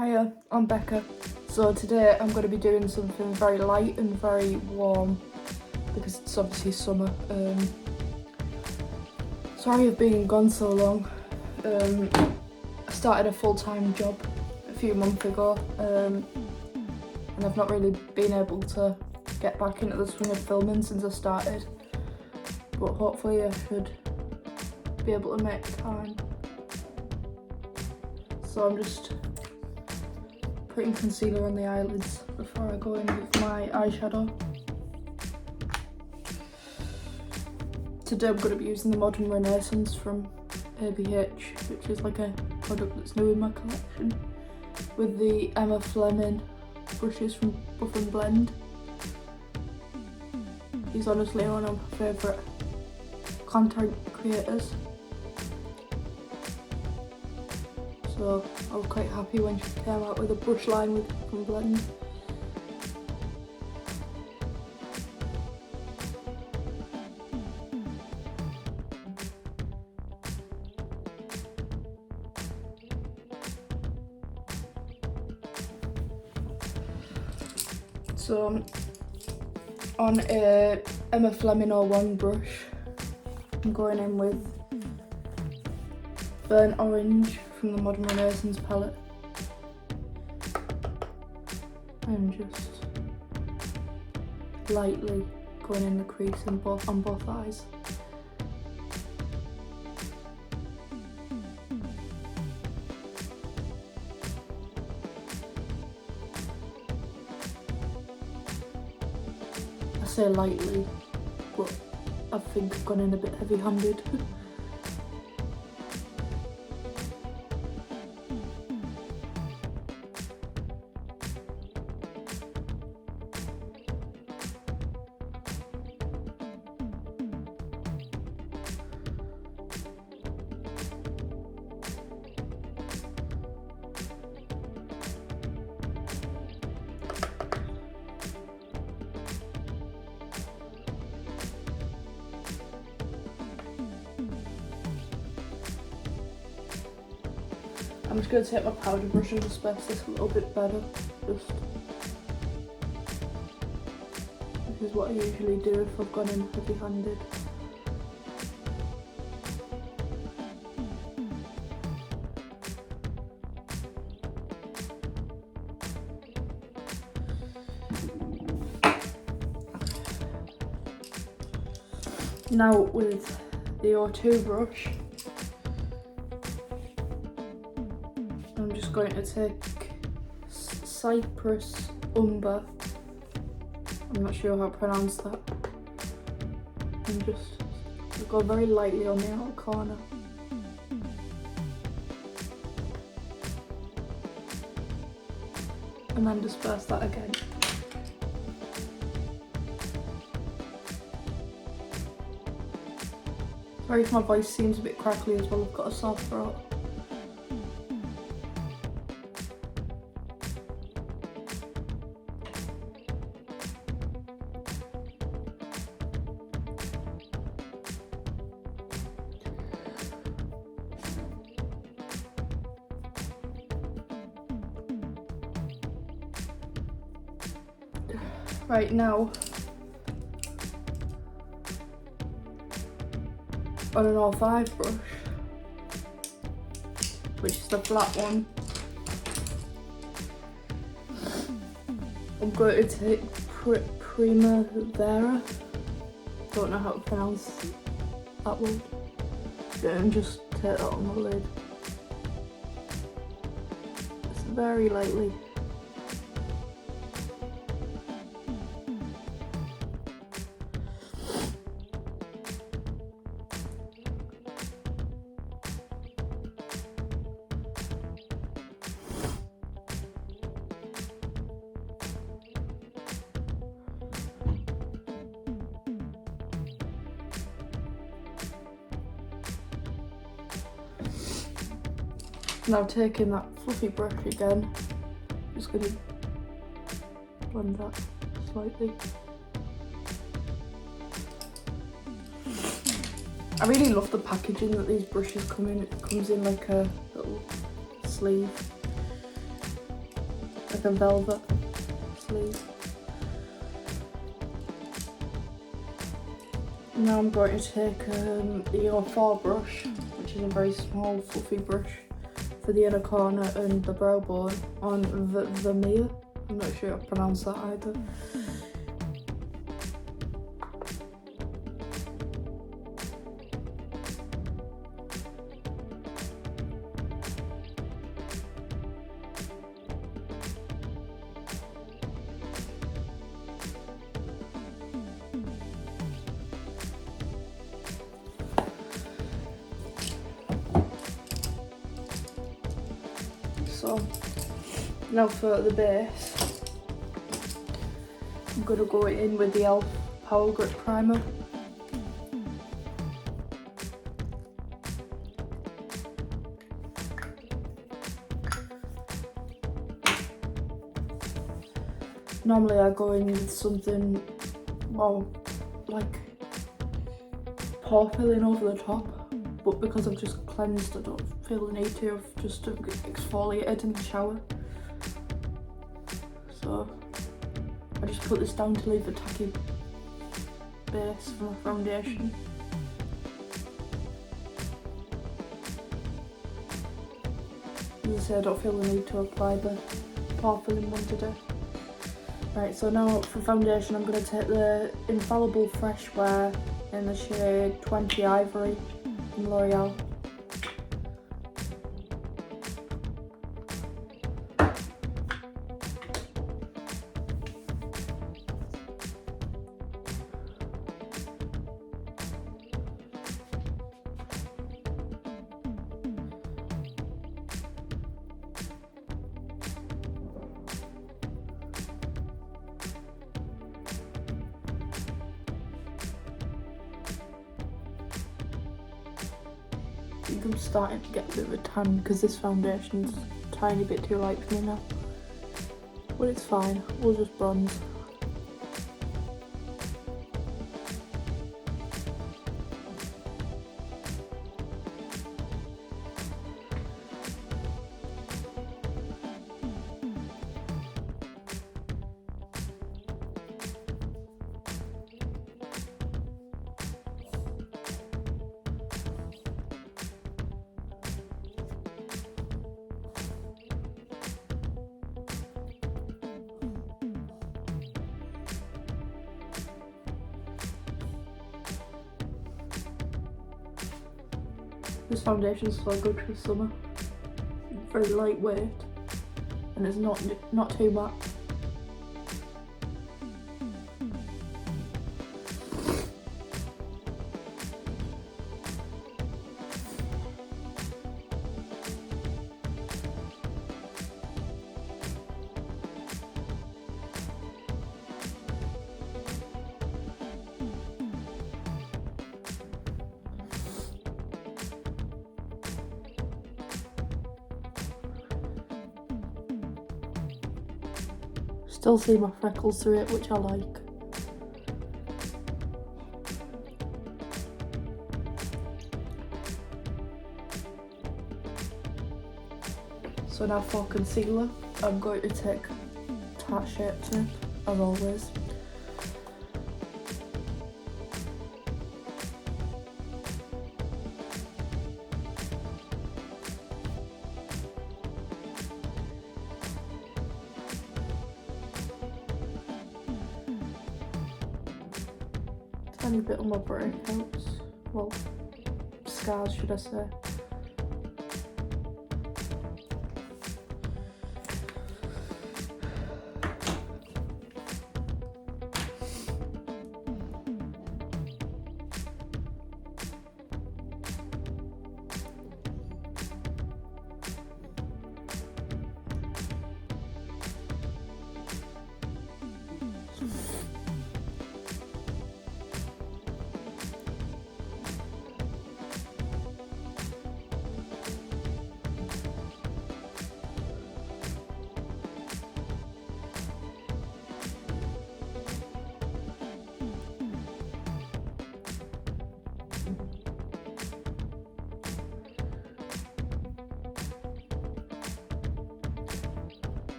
Hiya, I'm Becca. So today I'm going to be doing something very light and very warm because it's obviously summer. Sorry I've been gone so long. I started a full-time job a few months ago and I've not really been able to get back into the swing of filming since I started, but hopefully I should be able to make time. So I'm just putting concealer on the eyelids before I go in with my eyeshadow. Today I'm going to be using the Modern Renaissance from ABH, which is like a product that's new in my collection, with the Emma Fleming brushes from Buff and Blend. He's honestly one of my favourite content creators. So I was quite happy when she came out with a brush line with Buff and Blend. So on a Emma Fleming 01 brush, I'm going in with Burnt Orange from the Modern Renaissance palette and just lightly going in the crease on both eyes. I say lightly, but I think I've gone in a bit heavy-handed. I'm just going to take my powder brush and disperse this a little bit better, just this is what I usually do if I've gone in heavy-handed. Now with the O2 brush, I'm just going to take Cypress Umber, I'm not sure how to pronounce that, and just go very lightly on the outer corner. And then disperse that again. Sorry if my voice seems a bit crackly as well, I've got a sore throat. Right now, on an R5 brush, which is the flat one, I'm going to take Primavera, don't know how to pronounce that word, and just take that on the lid, just very lightly. Now taking that fluffy brush again, just going to blend that slightly. I really love the packaging that these brushes come in. It comes in like a little sleeve. like a velvet sleeve. Now I'm going to take the 4 brush, which is a very small fluffy brush, for the inner corner and the brow bone on the mirror. I'm not sure how to pronounce that either. So now for the base, I'm going to go in with the e.l.f. Power Grip Primer. Normally I go in with something more like pore filling over the top, but because I've just cleansed, I don't feel the need to. I've just exfoliated in the shower. So I just put this down to leave a tacky base for my foundation. As I say, I don't feel the need to apply the pore filling one today. Right, so now for foundation I'm going to take the Infallible Fresh Wear in the shade 20 Ivory from L'Oreal. I think I'm starting to get a bit of a tan because this foundation's a tiny bit too light for me now. But it's fine, we'll just bronze. This foundation's so good for summer. Very lightweight and it's not too matte. Still see my freckles through it, which I like. So now for concealer, I'm going to take Tarte Shape Tape, as always. Tiny bit on my breakouts, well, scars should I say.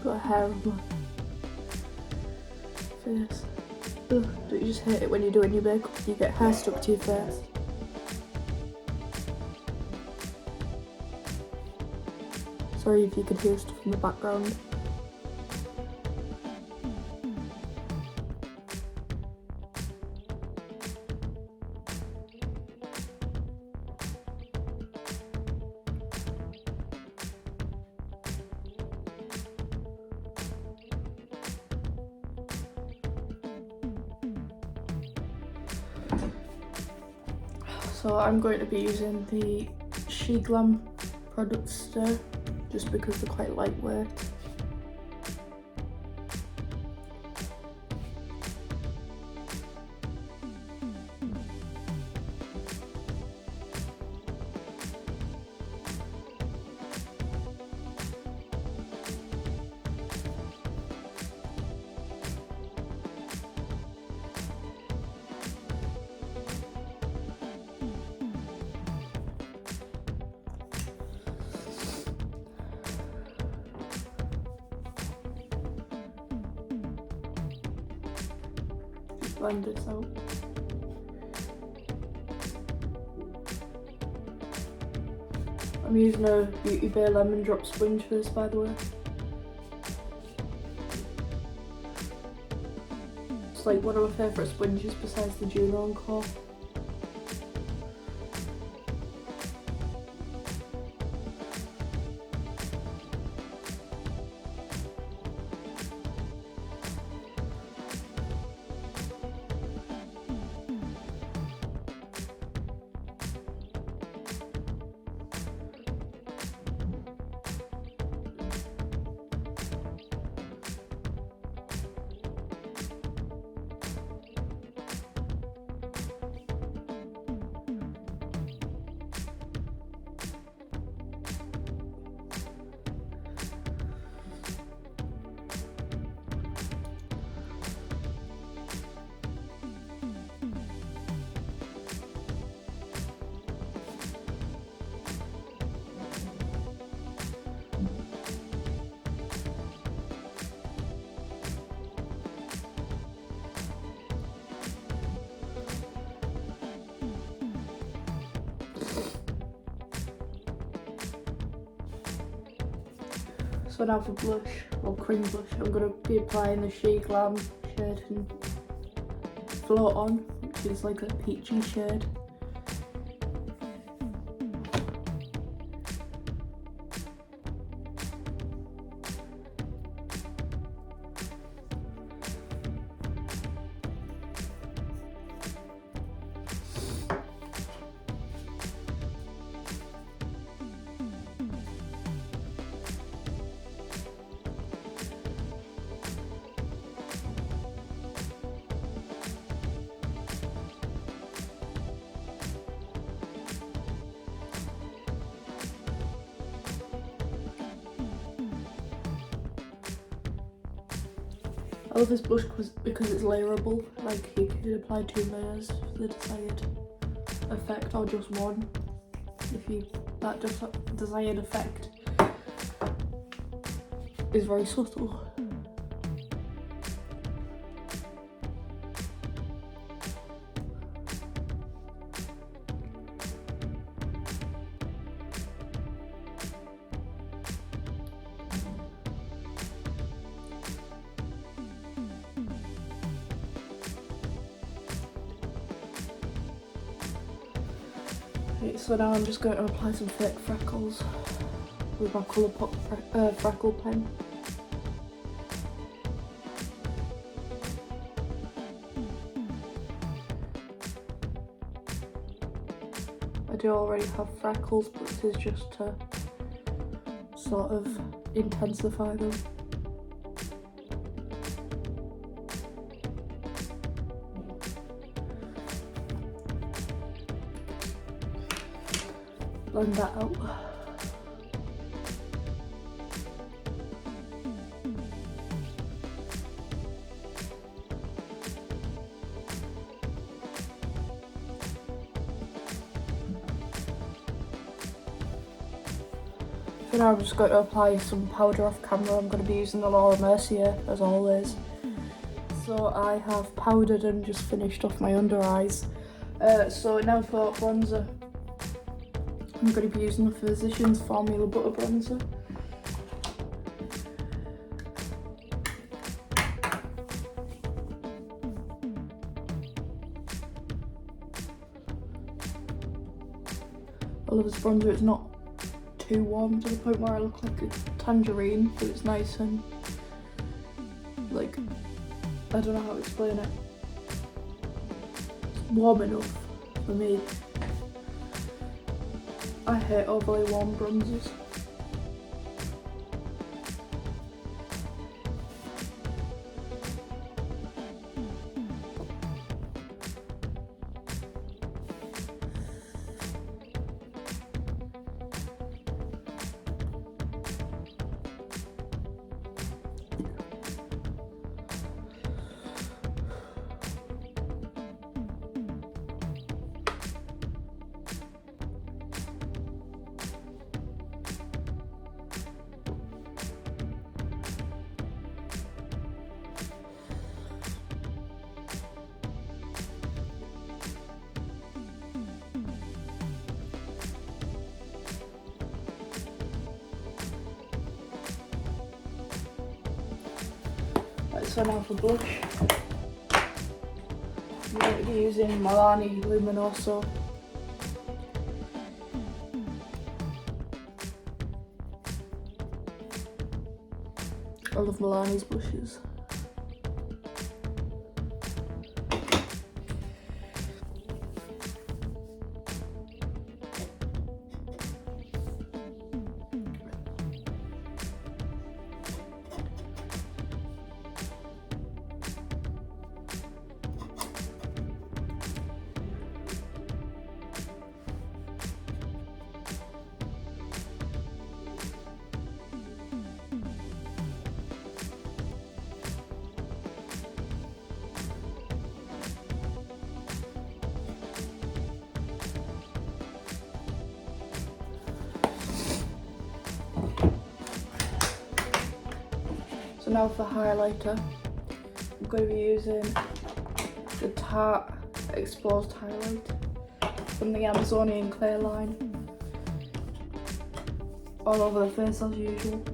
got hair on my face. Ugh, don't you just hate it when you're doing your makeup and you get hair stuck to your face? Sorry if you could hear stuff in the background. So I'm going to be using the She Glam products today, just because they're quite lightweight. Blend this out. I'm using a Beauty Bay lemon drop sponge for this, by the way. It's like one of my favourite sponges besides the Juno Encore. So now for blush, or cream blush, I'm going to be applying the She Glam shade and Float On, which is like a peachy shade. I love this blush because it's layerable, like you can apply 2 layers for the desired effect, or just one, that desired effect is very subtle. So now I'm just going to apply some fake freckles with my Colourpop freckle pen. I do already have freckles, but this is just to sort of intensify them. Blend that out. So now I'm just going to apply some powder off camera. I'm going to be using the Laura Mercier as always. So I have powdered and just finished off my under eyes. So now for bronzer, I'm going to be using the Physicians Formula Butter Bronzer. I love this bronzer, it's not too warm to the point where I look like a tangerine, but it's nice and like, I don't know how to explain it. It's warm enough for me. I hate overly warm bronzers. So now for blush, I'm going to be using Milani Luminoso. I love Milani's blushes. So now for highlighter, I'm going to be using the Tarte Exposed Highlight from the Amazonian Clear line, all over the face as usual.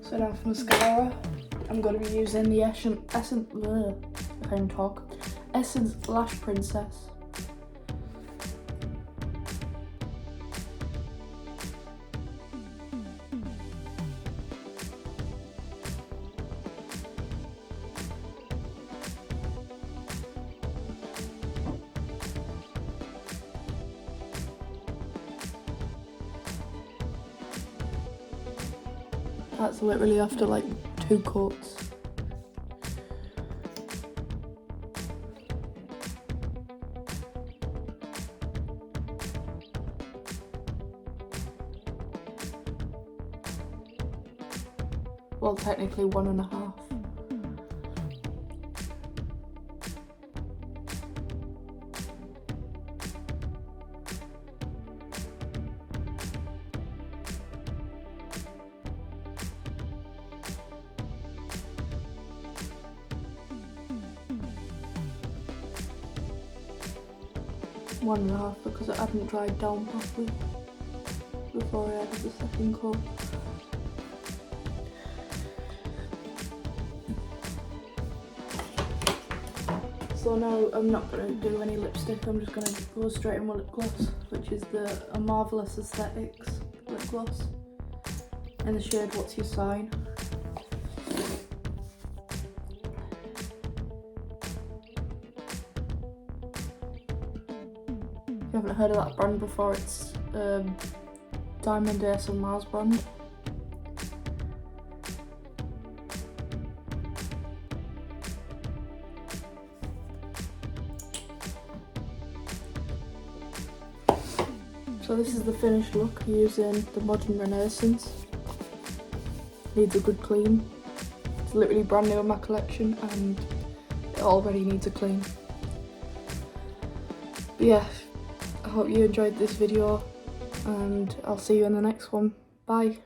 So now for mascara, I'm going to be using the Essence Lash Princess. That's literally after like 2 coats. Well, technically 1.5. One and a half because it hadn't dried down properly before I added the second coat. So now I'm not going to do any lipstick, I'm just going to go straight in with lip gloss, which is the Marvelous Aesthetics lip gloss in the shade What's Your Sign. If you haven't heard of that brand before, it's Diamond ASMR's brand. So this is the finished look using the Modern Renaissance. Needs a good clean. It's literally brand new in my collection and it already needs a clean. But yeah, I hope you enjoyed this video and I'll see you in the next one. Bye.